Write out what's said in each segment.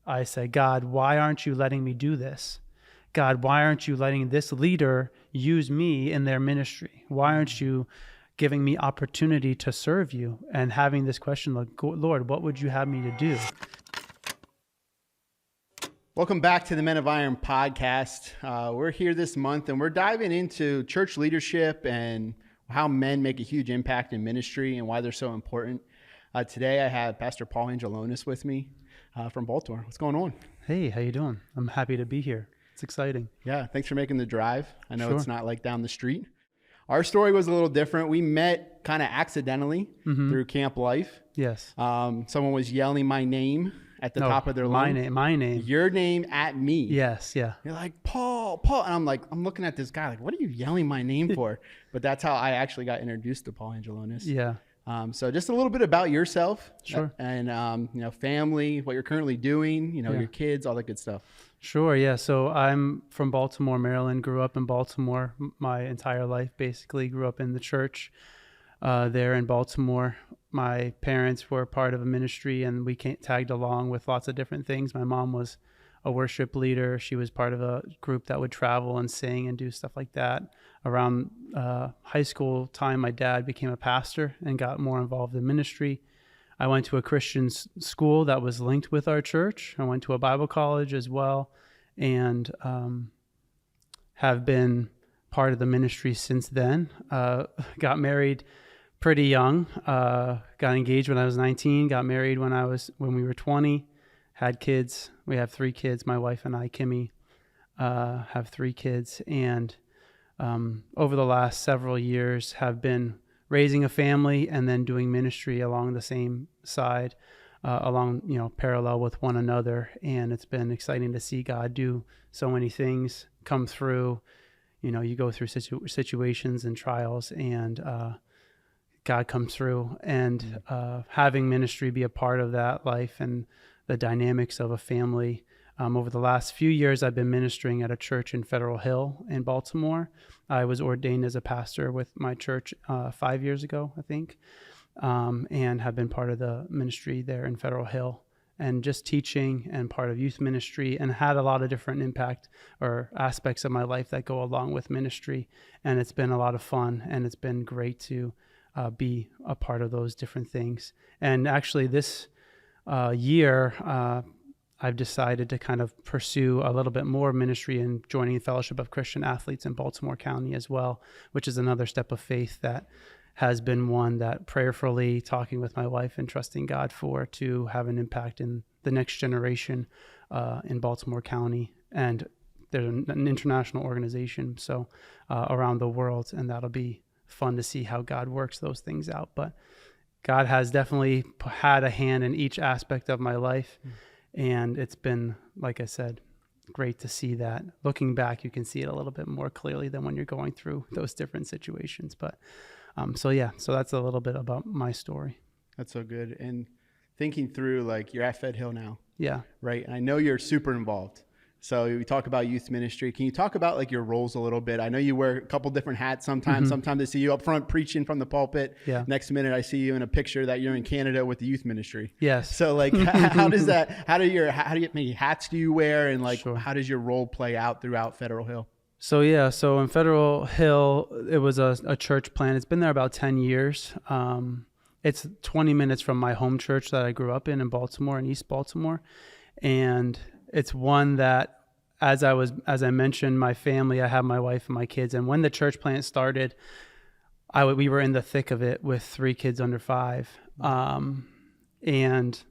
I said, God, why aren't you letting me do this? God, why aren't you letting this leader use me in their ministry? Why aren't you giving me opportunity to serve you? And having this question, like, Lord, what would you have me to do? Welcome back to the Men of Iron podcast. We're here this month and we're diving into church leadership and how men make a huge impact in ministry and why they're so important. Today I have Pastor Paul Andrulonis with me from Baltimore. What's going on? Hey, how you doing? I'm happy to be here. It's exciting. Yeah, thanks for making the drive. I know Sure. It's not like down the street. Our story was a little different. We met kind of accidentally through camp life. Yes. Someone was yelling my name at the top of their lungs. My name. Your name at me. Yes, yeah. You're like, Paul. And I'm looking at this guy like, what are you yelling my name for? But that's how I actually got introduced to Paul Andrulonis. Yeah. So just a little bit about yourself. Sure. And, family, what you're currently doing, your kids, all that good stuff. Sure, yeah. So I'm from Baltimore, Maryland. Grew up in Baltimore my entire life, basically. Grew up in the church there in Baltimore. My parents were part of a ministry, and we tagged along with lots of different things. My mom was a worship leader. She was part of a group that would travel and sing and do stuff like that. Around high school time, my dad became a pastor and got more involved in ministry. I went to a Christian school that was linked with our church. I went to a Bible college as well, and have been part of the ministry since then. Got married pretty young. Got engaged when I was 19. Got married when we were 20. Had kids. We have 3 kids. My wife and I, Kimmy, have 3 kids, and over the last several years have been raising a family and then doing ministry along the same side, parallel with one another. And it's been exciting to see God do so many things come through. You go through situations and trials, and God comes through, and having ministry be a part of that life and the dynamics of a family. Over the last few years, I've been ministering at a church in Federal Hill in Baltimore. I was ordained as a pastor with my church 5 years ago, I think, and have been part of the ministry there in Federal Hill, and just teaching and part of youth ministry, and had a lot of different impact or aspects of my life that go along with ministry. And it's been a lot of fun, and it's been great to be a part of those different things. And actually this year, I've decided to kind of pursue a little bit more ministry and joining the Fellowship of Christian Athletes in Baltimore County as well, which is another step of faith that has been one that prayerfully talking with my wife and trusting God for to have an impact in the next generation in Baltimore County. And there's an international organization, so around the world, and that'll be fun to see how God works those things out. But God has definitely had a hand in each aspect of my life. And it's been, like I said, great to see that. Looking back, you can see it a little bit more clearly than when you're going through those different situations. But so that's a little bit about my story. That's so good. And thinking through, like, you're at Fed Hill now. Yeah. Right. And I know you're super involved. So we talk about youth ministry. Can you talk about like your roles a little bit? I know you wear a couple different hats sometimes. Sometimes I see you up front preaching from the pulpit. Yeah. Next minute I see you in a picture that you're in Canada with the youth ministry. Yes. So like, how many hats do you wear? And like, Sure. How does your role play out throughout Federal Hill? So in Federal Hill, it was a church plant. It's been there about 10 years. It's 20 minutes from my home church that I grew up in Baltimore, in East Baltimore. And it's one that, as I mentioned, my family, I have my wife and my kids. And when the church plant started, we were in the thick of it with 3 kids under 5. And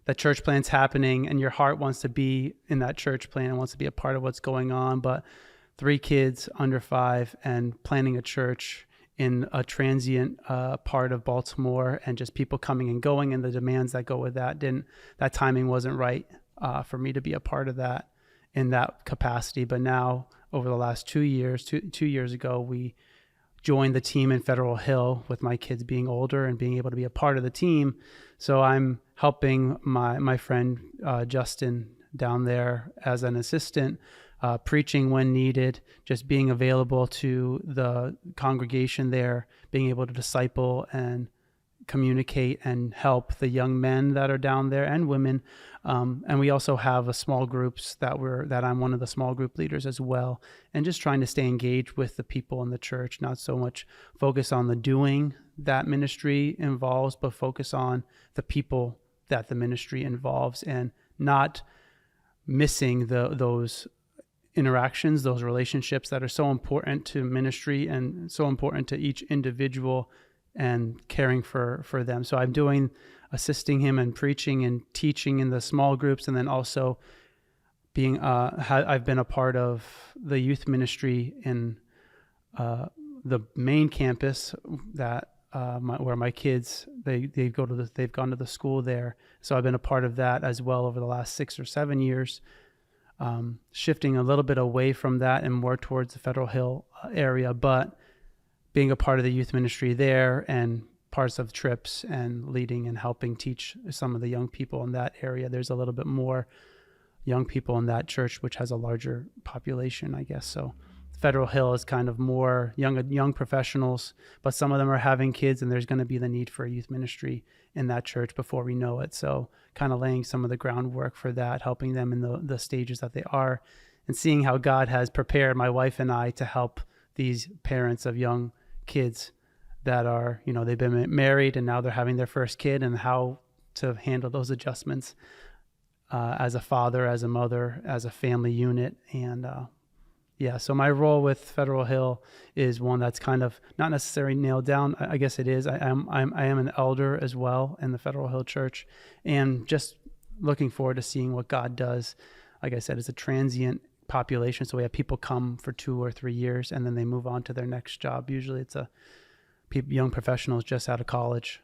the church plant's happening, and your heart wants to be in that church plant and wants to be a part of what's going on. But 3 kids under 5 and planning a church in a transient part of Baltimore, and just people coming and going, and the demands that go with that timing wasn't right for me to be a part of that in that capacity. But now, over the last 2 years, two years ago, we joined the team in Federal Hill, with my kids being older and being able to be a part of the team. So I'm helping my friend Justin down there as an assistant, preaching when needed, just being available to the congregation there, being able to disciple and communicate and help the young men that are down there and women. And we also have a small groups that I'm one of the small group leaders as well. And just trying to stay engaged with the people in the church, not so much focus on the doing that ministry involves, but focus on the people that the ministry involves, and not missing those interactions, those relationships that are so important to ministry and so important to each individual, and caring for them. So I'm assisting him in preaching and teaching in the small groups, and then also I've been a part of the youth ministry in the main campus that where my kids they've gone to the school there. So I've been a part of that as well over the last 6 or 7 years. Shifting a little bit away from that and more towards the Federal Hill area, but being a part of the youth ministry there and parts of trips and leading and helping teach some of the young people in that area. There's a little bit more young people in that church, which has a larger population, I guess. So Federal Hill is kind of more young professionals, but some of them are having kids, and there's going to be the need for a youth ministry in that church before we know it. So kind of laying some of the groundwork for that, helping them in the stages that they are, and seeing how God has prepared my wife and I to help these parents of young kids that are, they've been married and now they're having their first kid, and how to handle those adjustments as a father, as a mother, as a family unit. And so my role with Federal Hill is one that's kind of not necessarily nailed down. I guess it is. I am an elder as well in the Federal Hill Church, and just looking forward to seeing what God does. Like I said, it's a transient population, so we have people come for 2 or 3 years and then they move on to their next job. Usually it's young professionals just out of college,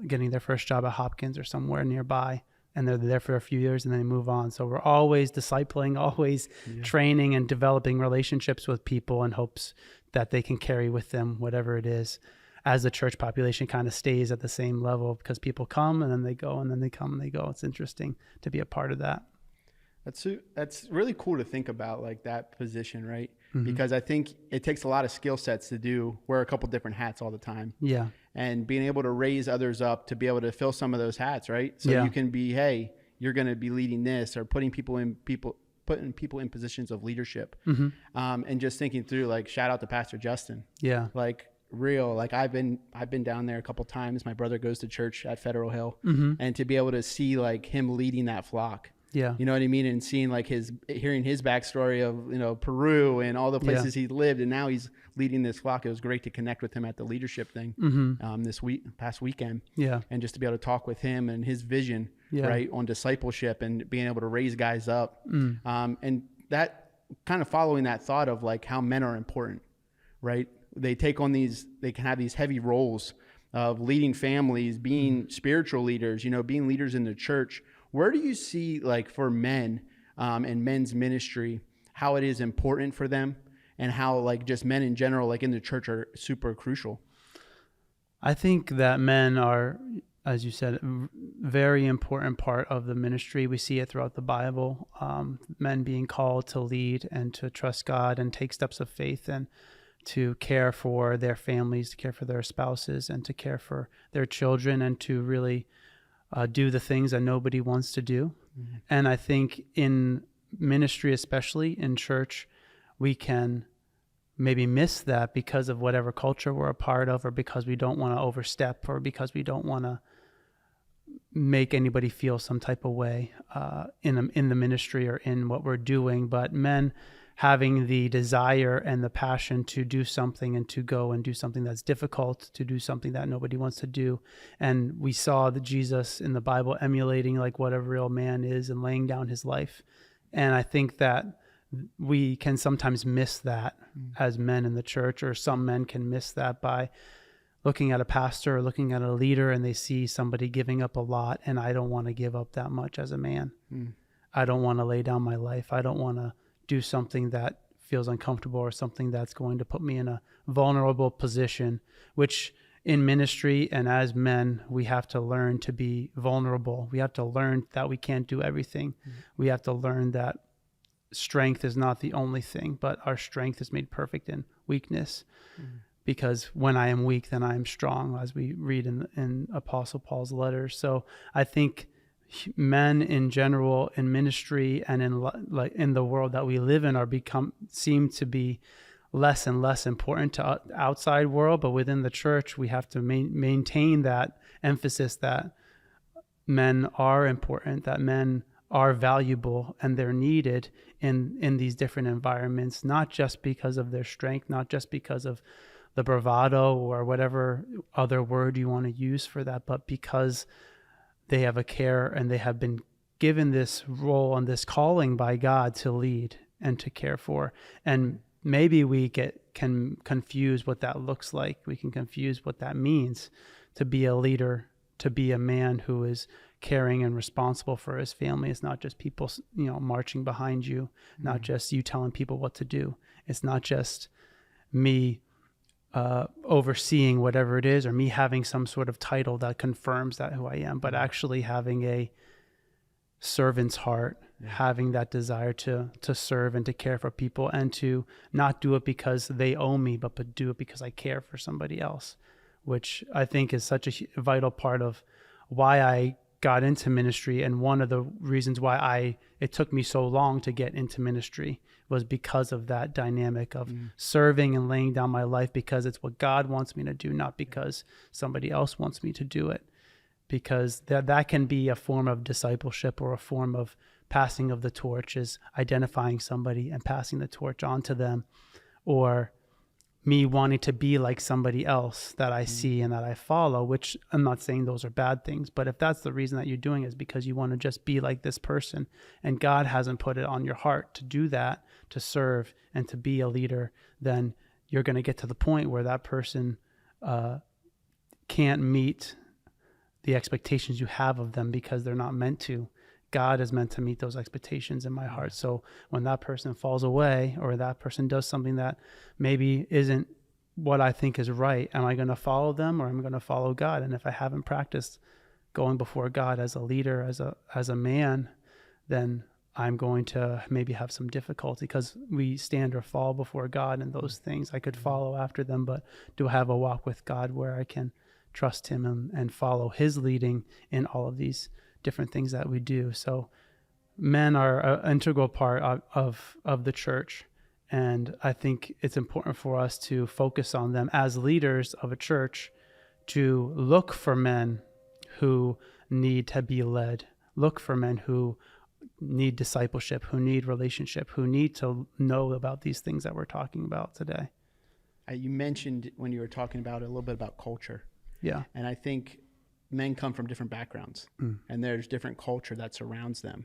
getting their first job at Hopkins or somewhere nearby, and they're there for a few years and then they move on. So we're always discipling, always training and developing relationships with people in hopes that they can carry with them whatever it is, as the church population kind of stays at the same level, because people come and then they go and then they come and they go. It's interesting to be a part of that. That's really cool to think about, like that position, right? Mm-hmm. Because I think it takes a lot of skill sets to wear a couple different hats all the time. Yeah. And being able to raise others up to be able to fill some of those hats, right? So you can be, hey, you're going to be leading this, or putting people in positions of leadership. Mm-hmm. And just thinking through, like, shout out to Pastor Justin. Yeah. Like I've been down there a couple times. My brother goes to church at Federal Hill, mm-hmm. and to be able to see like him leading that flock. Yeah. You know what I mean? And seeing like hearing his backstory of, Peru and all the places he lived, and now he's leading this flock. It was great to connect with him at the leadership thing past weekend. Yeah. And just to be able to talk with him and his vision, right, on discipleship and being able to raise guys up. And that kind of following that thought of like how men are important, right? They can have these heavy roles of leading families, being spiritual leaders, being leaders in the church. Where do you see, like, for men and men's ministry, how it is important for them, and how, like, just men in general, like in the church, are super crucial? I think that men are, as you said, a very important part of the ministry. We see it throughout the Bible, men being called to lead and to trust God and take steps of faith, and to care for their families, to care for their spouses, and to care for their children, and to really do the things that nobody wants to do. Mm-hmm. And I think in ministry, especially in church, we can maybe miss that because of whatever culture we're a part of, or because we don't want to overstep, or because we don't want to make anybody feel some type of way in the ministry or in what we're doing. But men having the desire and the passion to do something, and to go and do something that's difficult, to do something that nobody wants to do. And we saw the Jesus in the Bible emulating like what a real man is and laying down his life. And I think that we can sometimes miss that as men in the church, or some men can miss that by looking at a pastor or looking at a leader, and they see somebody giving up a lot, and I don't want to give up that much as a man. I don't want to lay down my life. I don't want to do something that feels uncomfortable, or something that's going to put me in a vulnerable position, which in ministry and as men, we have to learn to be vulnerable. We have to learn that we can't do everything. We have to learn that strength is not the only thing, but our strength is made perfect in weakness. because when I am weak, then I am strong, as we read in Apostle Paul's letters. So I think men in general in ministry and in the world that we live in seem to be less and less important to the outside world, but within the church, we have to maintain that emphasis that men are important, that men are valuable, and they're needed in these different environments, not just because of their strength, not just because of the bravado or whatever other word you want to use for that, but because they have a care and they have been given this role and this calling by God to lead and to care for. And maybe we can confuse what that looks like. We can confuse what that means to be a leader, to be a man who is caring and responsible for his family. It's not just people, marching behind you, not just you telling people what to do. It's not just me overseeing whatever it is, or me having some sort of title that confirms that who I am, but actually having a servant's heart, having that desire to serve and to care for people, and to not do it because they owe me, but do it because I care for somebody else, which I think is such a vital part of why I got into ministry. And one of the reasons why it took me so long to get into ministry was because of that dynamic of serving and laying down my life because it's what God wants me to do, not because somebody else wants me to do it. Because that can be a form of discipleship or a form of passing of the torch, is identifying somebody and passing the torch on to them, or me wanting to be like somebody else that I see and that I follow, which I'm not saying those are bad things, but if that's the reason that you're doing it is because you want to just be like this person and God hasn't put it on your heart to do that, to serve and to be a leader, then you're going to get to the point where that person can't meet the expectations you have of them because they're not meant to. God is meant to meet those expectations in my heart. So when that person falls away, or that person does something that maybe isn't what I think is right, am I going to follow them or am I going to follow God? And if I haven't practiced going before God as a leader, as a man, then I'm going to maybe have some difficulty, because we stand or fall before God in those things. I could follow after them, but do I have a walk with God where I can trust him and follow his leading in all of these different things that we do? So men are an integral part of the church. And I think it's important for us to focus on them as leaders of a church, to look for men who need to be led, look for men who need discipleship, who need relationship, who need to know about these things that we're talking about today. You mentioned when you were talking about a little bit about culture. Yeah. And I think men come from different backgrounds and there's different culture that surrounds them.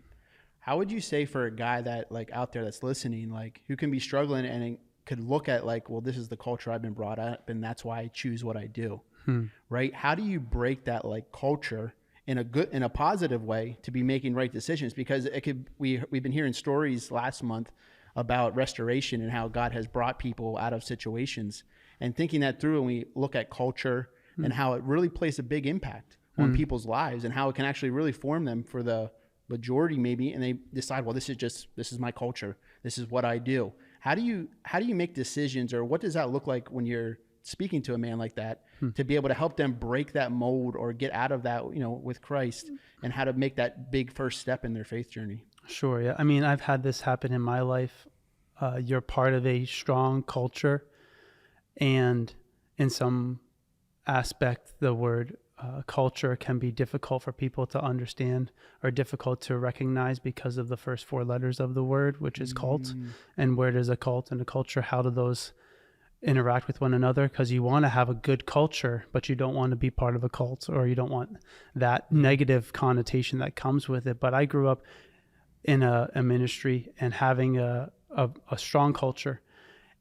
How would you say for a guy that out there that's listening, who can be struggling and could look at well, this is the culture I've been brought up and that's why I choose what I do, right? How do you break that culture in a positive way to be making right decisions? Because we've been hearing stories last month about restoration and how God has brought people out of situations, and thinking that through, and we look at culture and how it really plays a big impact on people's lives, and how it can actually really form them for the majority maybe, and they decide, well, this is my culture, this is what I do. How do you make decisions, or what does that look like when you're speaking to a man like that, to be able to help them break that mold or get out of that, with Christ, and how to make that big first step in their faith journey? Sure. Yeah. I mean, I've had this happen in my life. You're part of a strong culture, and in some aspect, the word culture can be difficult for people to understand, or difficult to recognize, because of the first four letters of the word, which is cult. And where does a cult and a culture, how do those interact with one another? Because you want to have a good culture, but you don't want to be part of a cult, or you don't want that negative connotation that comes with it. But I grew up in a ministry and having a strong culture,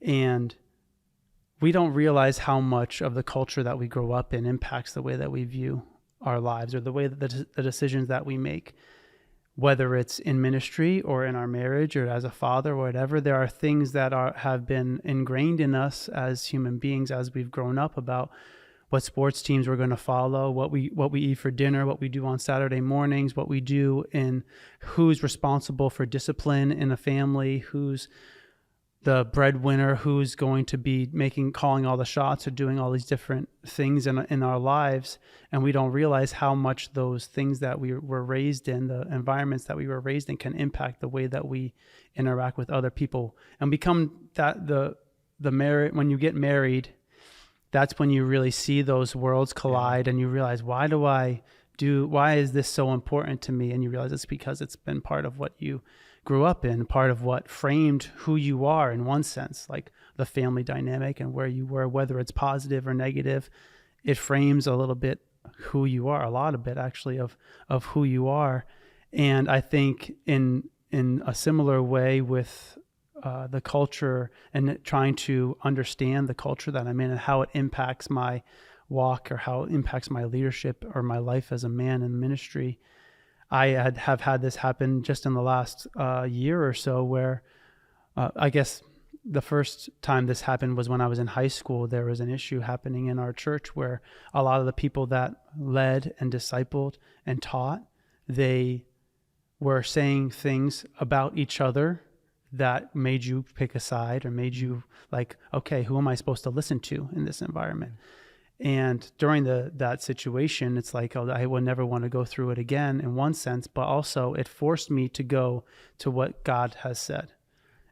and we don't realize how much of the culture that we grow up in impacts the way that we view our lives, or the way that the decisions that we make, whether it's in ministry or in our marriage or as a father or whatever. There are things that have been ingrained in us as human beings as we've grown up, about what sports teams we're going to follow, what we eat for dinner, what we do on Saturday mornings, what we do in who's responsible for discipline in a family, who's the breadwinner who's going to be calling all the shots or doing all these different things in our lives. And we don't realize how much those things that we were raised in, the environments that we were raised in, can impact the way that we interact with other people and become that when you get married, that's when you really see those worlds collide and you realize, why is this so important to me? And you realize it's because it's been part of what you grew up in, part of what framed who you are in one sense, like the family dynamic and where you were, whether it's positive or negative, it frames a little bit who you are, a lot of it actually of who you are. And I think in a similar way with the culture and trying to understand the culture that I'm in and how it impacts my walk or how it impacts my leadership or my life as a man in ministry. I have had this happen just in the last year or so where I guess the first time this happened was when I was in high school. There was an issue happening in our church where a lot of the people that led and discipled and taught, they were saying things about each other that made you pick a side or made you like, okay, who am I supposed to listen to in this environment? And during that situation, it's like, oh, I would never want to go through it again in one sense, but also it forced me to go to what God has said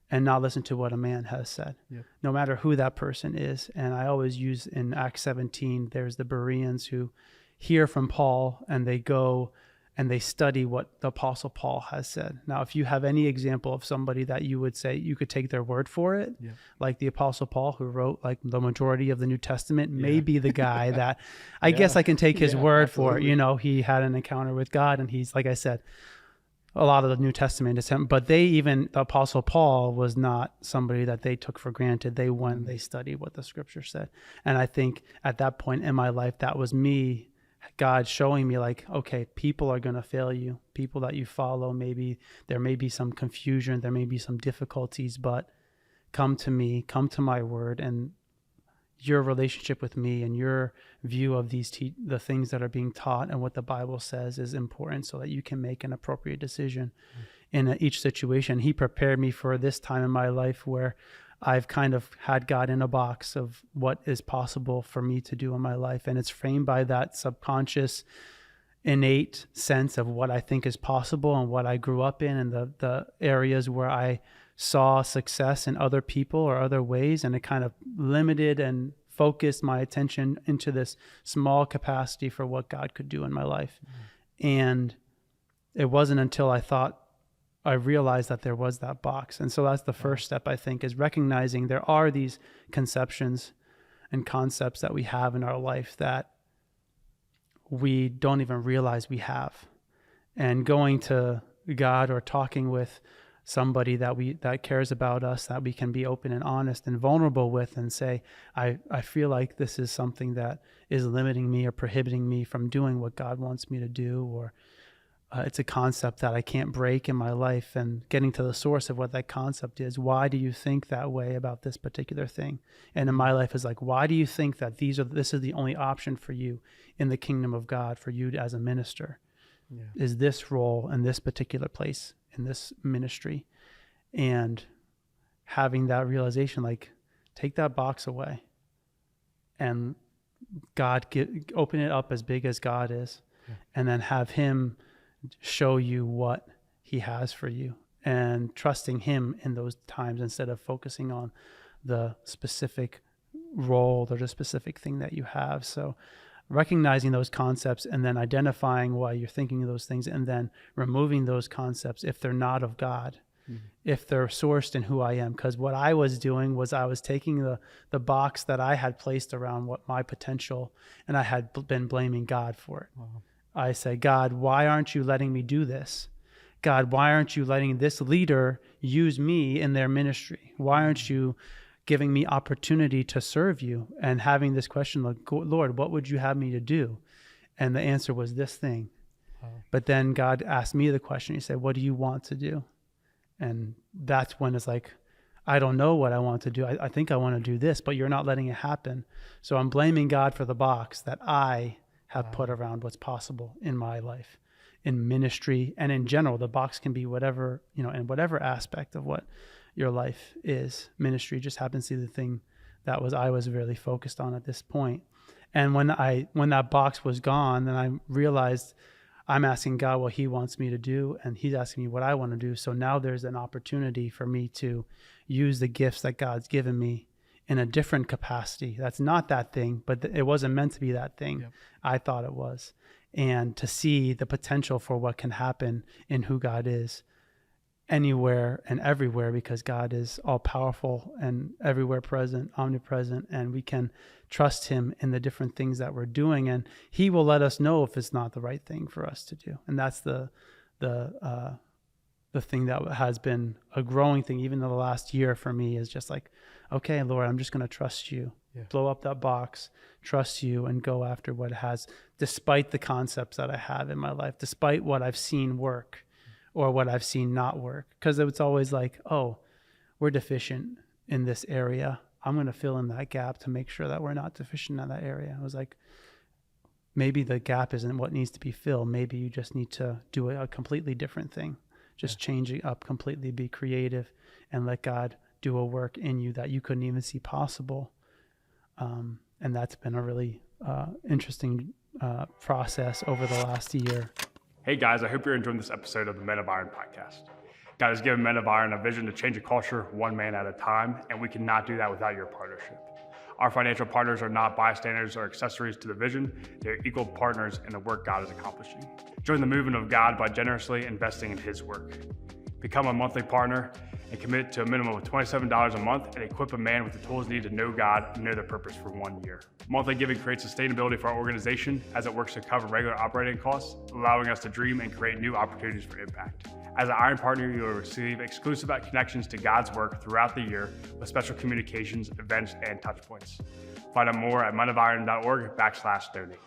and not listen to what a man has said, no matter who that person is. And I always use in Acts 17, there's the Bereans who hear from Paul and they go and they study what the Apostle Paul has said. Now, if you have any example of somebody that you would say you could take their word for it, like the Apostle Paul, who wrote like the majority of the New Testament, may be the guy that I guess I can take his word for it. You know, he had an encounter with God, and he's, like I said, a lot of the New Testament is him. But the Apostle Paul was not somebody that they took for granted. They went and they studied what the Scripture said. And I think at that point in my life, that was me, God showing me like, okay, people are going to fail you. People that you follow, maybe there may be some confusion, there may be some difficulties, but come to me, come to my word, and your relationship with me and your view of the things that are being taught and what the Bible says is important so that you can make an appropriate decision in each situation. He prepared me for this time in my life where I've kind of had God in a box of what is possible for me to do in my life. And it's framed by that subconscious, innate sense of what I think is possible and what I grew up in and the areas where I saw success in other people or other ways. And it kind of limited and focused my attention into this small capacity for what God could do in my life. And it wasn't until I realized that there was that box. And so that's the first step, I think, is recognizing there are these conceptions and concepts that we have in our life that we don't even realize we have. And going to God or talking with somebody that cares about us, that we can be open and honest and vulnerable with and say, I feel like this is something that is limiting me or prohibiting me from doing what God wants me to do, or it's a concept that I can't break in my life, and getting to the source of what that concept is. Why do you think that way about this particular thing? And in my life is like, why do you think that this is the only option for you in the kingdom of God, for you as a minister? Is this role in this particular place in this ministry? And having that realization, like, take that box away and open it up as big as God is, and then have him show you what he has for you, and trusting him in those times instead of focusing on the specific role or the specific thing that you have. So recognizing those concepts and then identifying why you're thinking of those things, and then removing those concepts if they're not of God, if they're sourced in who I am. Because what I was doing was I was taking the box that I had placed around what my potential, and I had been blaming God for it. I say, God, why aren't you letting me do this? God, why aren't you letting this leader use me in their ministry? Why aren't you giving me opportunity to serve you? And having this question, like, Lord, what would you have me to do? And the answer was this thing. But then God asked me the question. He said, what do you want to do? And that's when it's like, I don't know what I want to do. I think I want to do this, but you're not letting it happen. So I'm blaming God for the box that I have put around what's possible in my life, in ministry, and in general. The box can be whatever, in whatever aspect of what your life is. Ministry just happens to be the thing that I was really focused on at this point. And when that box was gone, then I realized I'm asking God what he wants me to do, and he's asking me what I want to do. So now there's an opportunity for me to use the gifts that God's given me in a different capacity. That's not that thing, but it wasn't meant to be that thing. Yep. I thought it was. And to see the potential for what can happen in who God is anywhere and everywhere, because God is all powerful and everywhere present, omnipresent, and we can trust him in the different things that we're doing, and he will let us know if it's not the right thing for us to do. And that's the thing that has been a growing thing even in the last year for me, is just like, okay, Lord, I'm just going to trust you. Yeah. Blow up that box, trust you, and go after what it has, despite the concepts that I have in my life, despite what I've seen work or what I've seen not work. Because it's always like, oh, we're deficient in this area. I'm going to fill in that gap to make sure that we're not deficient in that area. I was like, maybe the gap isn't what needs to be filled. Maybe you just need to do a completely different thing. Just change it up completely, be creative, and let God do a work in you that you couldn't even see possible. And that's been a really interesting process over the last year. Hey guys, I hope you're enjoying this episode of the Men of Iron podcast. God has given Men of Iron a vision to change a culture one man at a time, and we cannot do that without your partnership. Our financial partners are not bystanders or accessories to the vision. They're equal partners in the work God is accomplishing. Join the movement of God by generously investing in his work. Become a monthly partner and commit to a minimum of $27 a month and equip a man with the tools needed to know God and know their purpose for 1 year. Monthly giving creates sustainability for our organization as it works to cover regular operating costs, allowing us to dream and create new opportunities for impact. As an Iron Partner, you will receive exclusive connections to God's work throughout the year with special communications, events, and touch points. Find out more at menofiron.org/donate.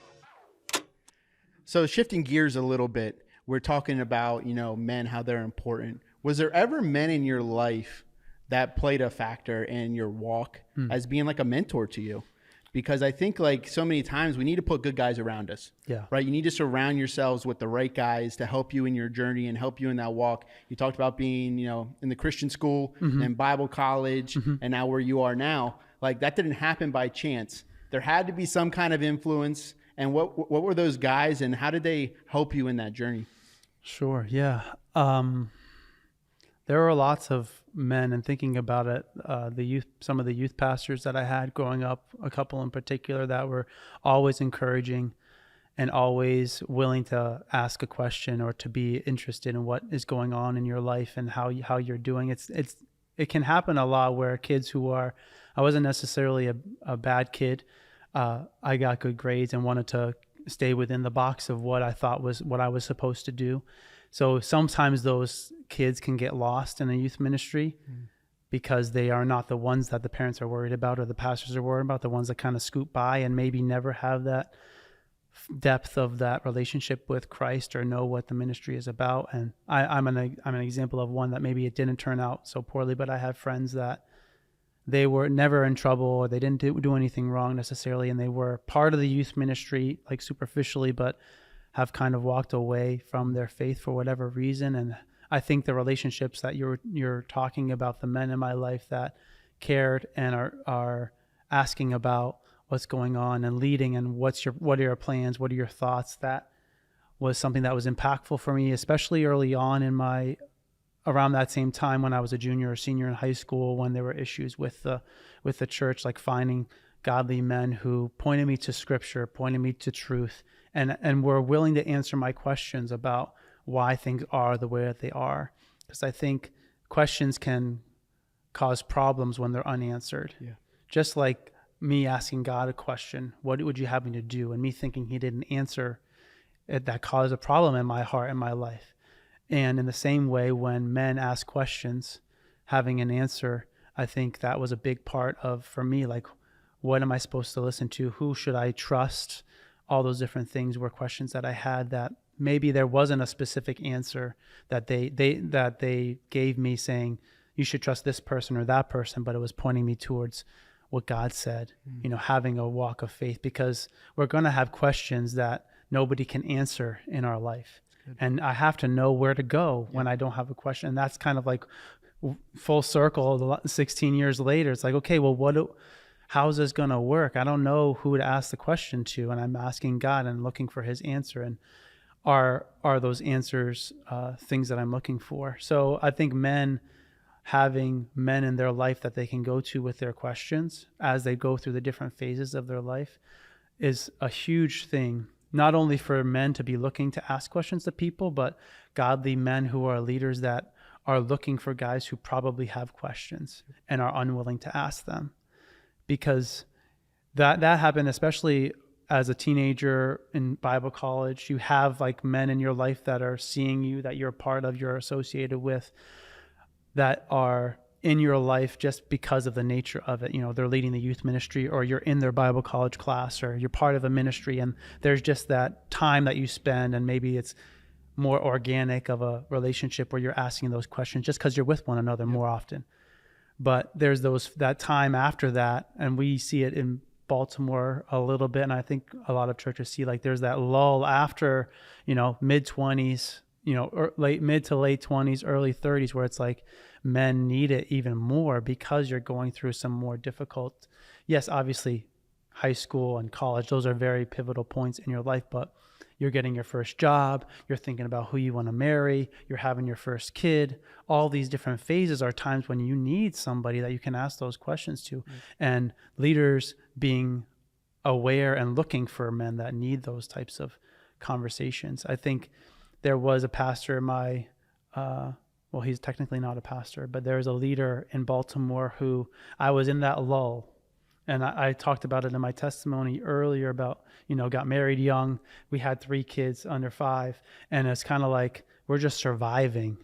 So shifting gears a little bit, we're talking about, men, how they're important. Was there ever men in your life that played a factor in your walk as being like a mentor to you? Because I think like so many times we need to put good guys around us. Yeah. Right. You need to surround yourselves with the right guys to help you in your journey and help you in that walk. You talked about being, in the Christian school and Bible college and now where you are now. Like that didn't happen by chance. There had to be some kind of influence. And what were those guys and how did they help you in that journey? Sure. Yeah. There were lots of men, and thinking about it, some of the youth pastors that I had growing up, a couple in particular that were always encouraging and always willing to ask a question or to be interested in what is going on in your life and how you're doing. It can happen a lot where kids I wasn't necessarily a bad kid. I got good grades and wanted to stay within the box of what I thought was what I was supposed to do. So sometimes those kids can get lost in a youth ministry because they are not the ones that the parents are worried about or the pastors are worried about, the ones that kind of scoot by and maybe never have that depth of that relationship with Christ or know what the ministry is about. And I'm an example of one that maybe it didn't turn out so poorly, but I have friends that they were never in trouble or they didn't do anything wrong necessarily, and they were part of the youth ministry like superficially, but have kind of walked away from their faith for whatever reason. And I think the relationships that you're talking about, the men in my life that cared and are asking about what's going on and leading and what are your plans, what are your thoughts, that was something that was impactful for me, especially early on around that same time when I was a junior or senior in high school, when there were issues with the church, like finding godly men who pointed me to scripture, pointed me to truth, and were willing to answer my questions about why things are the way that they are. Because I think questions can cause problems when they're unanswered. Yeah. Just like me asking God a question, what would you have me to do? And me thinking he didn't answer it, that caused a problem in my heart and my life. And in the same way, when men ask questions, having an answer, I think that was a big part of, for me, like, what am I supposed to listen to? Who should I trust? All those different things were questions that I had that maybe there wasn't a specific answer that they gave me saying, you should trust this person or that person, but it was pointing me towards what God said, having a walk of faith, because we're going to have questions that nobody can answer in our life. And I have to know where to go when I don't have a question. And that's kind of like full circle 16 years later. It's like, okay, well, how's this going to work? I don't know who to ask the question to. And I'm asking God and looking for his answer. And are those answers things that I'm looking for? So I think having men in their life that they can go to with their questions as they go through the different phases of their life is a huge thing. Not only for men to be looking to ask questions to people, but godly men who are leaders that are looking for guys who probably have questions and are unwilling to ask them. Because that happened, especially as a teenager in Bible college. You have like men in your life that are seeing you, that you're part of, you're associated with, that are in your life just because of the nature of it. They're leading the youth ministry, or you're in their Bible college class, or you're part of a ministry, and there's just that time that you spend, and maybe it's more organic of a relationship where you're asking those questions just because you're with one another more often. But there's that time after that, and we see it in Baltimore a little bit, and I think a lot of churches see like there's that lull after, mid-20s, or mid to late 20s, early 30s, where it's like men need it even more because you're going through some more difficult, yes, obviously high school and college, those are very pivotal points in your life, but you're getting your first job, you're thinking about who you want to marry, you're having your first kid. All these different phases are times when you need somebody that you can ask those questions to. And leaders being aware and looking for men that need those types of conversations. I think there was a pastor in well, he's technically not a pastor, but there's a leader in Baltimore who I was in that lull. And I talked about it in my testimony earlier about, got married young. We had 3 kids under 5. And it's kind of like we're just surviving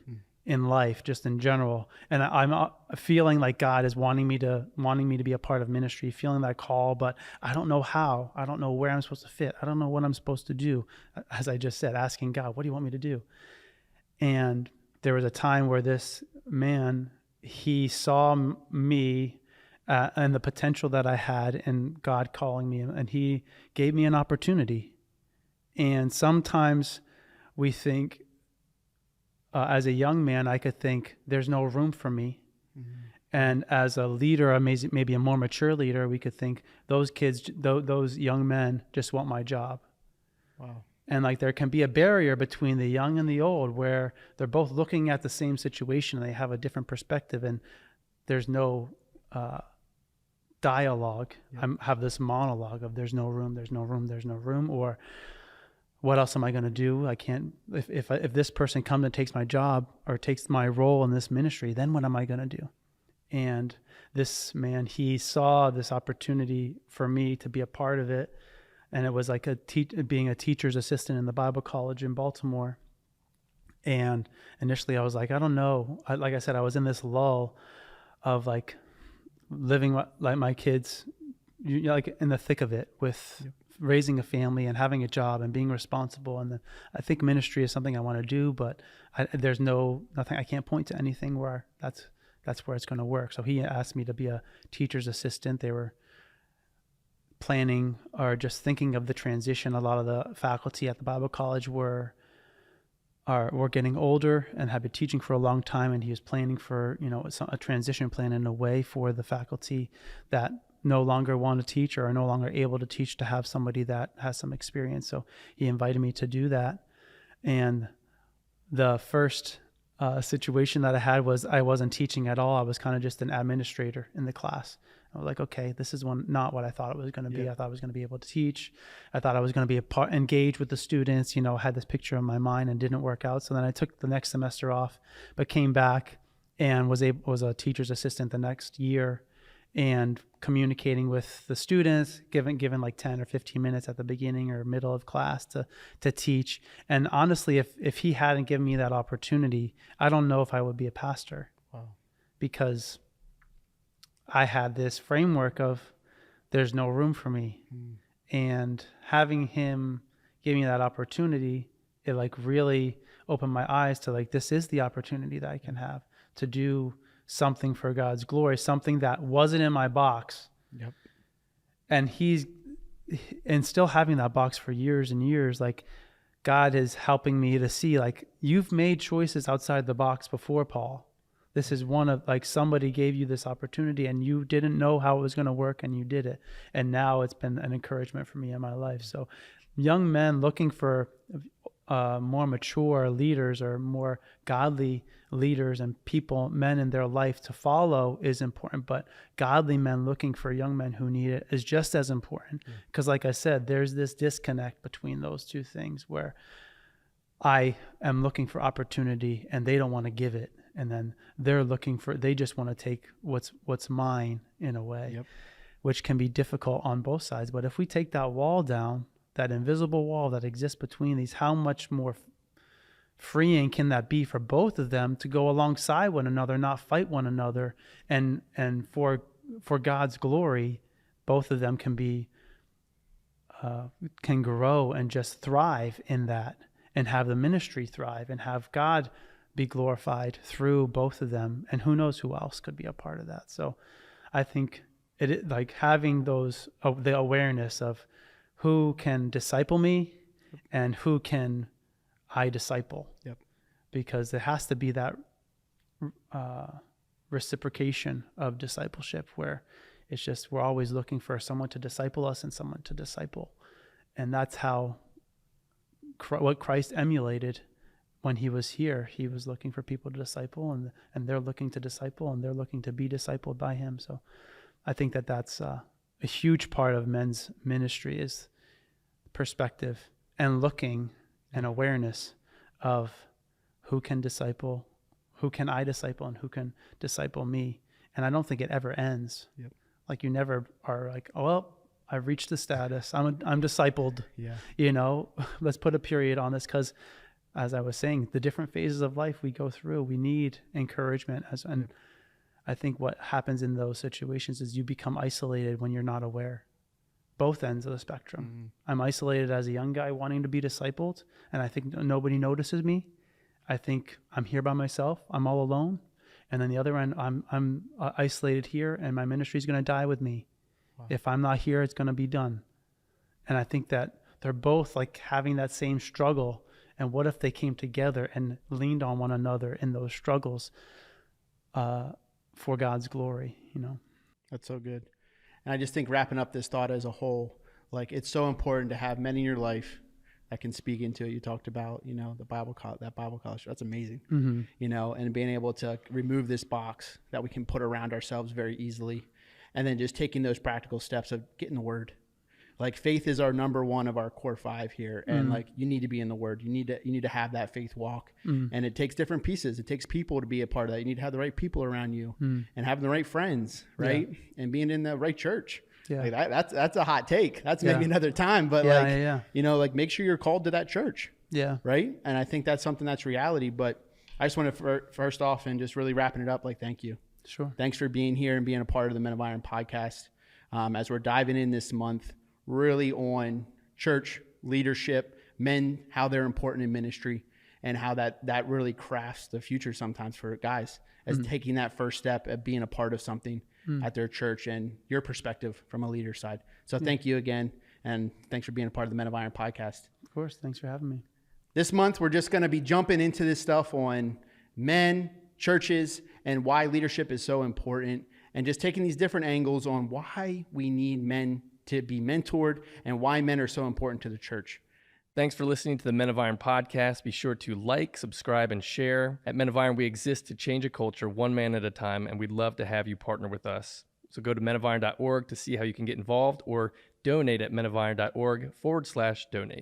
in life, just in general. And I'm feeling like God is wanting me to be a part of ministry, feeling that call, but I don't know how. I don't know where I'm supposed to fit. I don't know what I'm supposed to do. As I just said, asking God, what do you want me to do? And there was a time where this man, he saw me and the potential that I had in God calling me, and he gave me an opportunity. And sometimes we think, as a young man, I could think there's no room for me. Mm-hmm. And as a leader, maybe a more mature leader, we could think those kids, those young men just want my job. Wow. And like there can be a barrier between the young and the old where they're both looking at the same situation and they have a different perspective, and there's no dialogue. Yep. I have this monologue of there's no room, there's no room, there's no room, or what else am I going to do? I can't, if this person comes and takes my job or takes my role in this ministry, then what am I going to do? And this man, he saw this opportunity for me to be a part of it. And it was like being a teacher's assistant in the Bible college in Baltimore. And initially I was like, I don't know. Like I said, I was in this lull of like living like my kids, like in the thick of it with raising a family and having a job and being responsible. And I think ministry is something I want to do, but there's nothing, I can't point to anything where that's where it's going to work. So he asked me to be a teacher's assistant. They were planning or just thinking of the transition. A lot of the faculty at the Bible college were getting older and had been teaching for a long time, and he was planning for a transition plan in a way for the faculty that no longer want to teach or are no longer able to teach, to have somebody that has some experience. So he invited me to do that. And the first situation that I had was I wasn't teaching at all. I was kind of just an administrator in the class. I was like, okay, this is not what I thought it was going to be. I thought I was going to be able to teach. I thought I was going to be engaged with the students, had this picture in my mind, and didn't work out. So then I took the next semester off, but came back and was a teacher's assistant the next year, and communicating with the students, given like 10 or 15 minutes at the beginning or middle of class to teach. And honestly, if he hadn't given me that opportunity, I don't know if I would be a pastor. Wow. Because I had this framework of there's no room for me. And having him give me that opportunity, it like really opened my eyes to like, this is the opportunity that I can have to do something for God's glory, something that wasn't in my box. Yep. And still having that box for years and years, like God is helping me to see, like, you've made choices outside the box before, Paul. This is one of, like, somebody gave you this opportunity and you didn't know how it was going to work and you did it. And now it's been an encouragement for me in my life. So young men looking for more mature leaders or more godly leaders and men in their life to follow is important, but godly men looking for young men who need it is just as important. Because like I said, there's this disconnect between those two things where I am looking for opportunity and they don't want to give it. And then they just want to take what's mine in a way, which can be difficult on both sides. But if we take that wall down, that invisible wall that exists between these, how much more freeing can that be for both of them to go alongside one another, not fight one another, and for God's glory, both of them can grow and just thrive in that, and have the ministry thrive, and have God be glorified through both of them, and who knows who else could be a part of that. So I think it, like, having the awareness of who can disciple me and who can I disciple. Because there has to be that reciprocation of discipleship where it's just, we're always looking for someone to disciple us and someone to disciple. And that's how what Christ emulated when he was here. He was looking for people to disciple, and they're looking to disciple, and they're looking to be discipled by him. So I think that's a huge part of men's ministry, is perspective and looking and awareness of who can I disciple, and who can disciple me. And I don't think it ever ends. Like, you never are like, oh, well, I've reached the status, I'm discipled. Let's put a period on this, because as I was saying, the different phases of life we go through, we need encouragement. And I think what happens in those situations is you become isolated when you're not aware. Both ends of the spectrum. I'm isolated as a young guy wanting to be discipled, and I think nobody notices me. I think I'm here by myself. I'm all alone. And then the other end, I'm isolated here, and my ministry is going to die with me. If I'm not here, it's going to be done. And I think that they're both like having that same struggle. And what if they came together and leaned on one another in those struggles for God's glory? That's so good. And I just think, wrapping up this thought as a whole, like, it's so important to have men in your life that can speak into it. You talked about, the Bible college. That's amazing. And being able to remove this box that we can put around ourselves very easily. And then just taking those practical steps of getting the word. Like, faith is our number one of our core 5 here. And like, you need to be in the word. You need to have that faith walk. And it takes different pieces. It takes people to be a part of that. You need to have the right people around you and having the right friends, right? And being in the right church. Like, that's a hot take. That's maybe another time, but like, make sure you're called to that church. Right. And I think that's something that's reality. But I just want to first off, and just really wrapping it up, like, thank you. Sure. Thanks for being here and being a part of the Men of Iron podcast. As we're diving in this month, really on church leadership, men, how they're important in ministry, and how that really crafts the future sometimes for guys, as taking that first step of being a part of something at their church, and your perspective from a leader side. So thank you again, and thanks for being a part of the Men of Iron podcast. Of course. Thanks for having me. This month, we're just going to be jumping into this stuff on men, churches, and why leadership is so important, and just taking these different angles on why we need men to be mentored and why men are so important to the church. Thanks for listening to the Men of Iron podcast. Be sure to like, subscribe, and share. At Men of Iron, we exist to change a culture one man at a time, and we'd love to have you partner with us. So go to menofiron.org to see how you can get involved, or donate at menofiron.org/donate.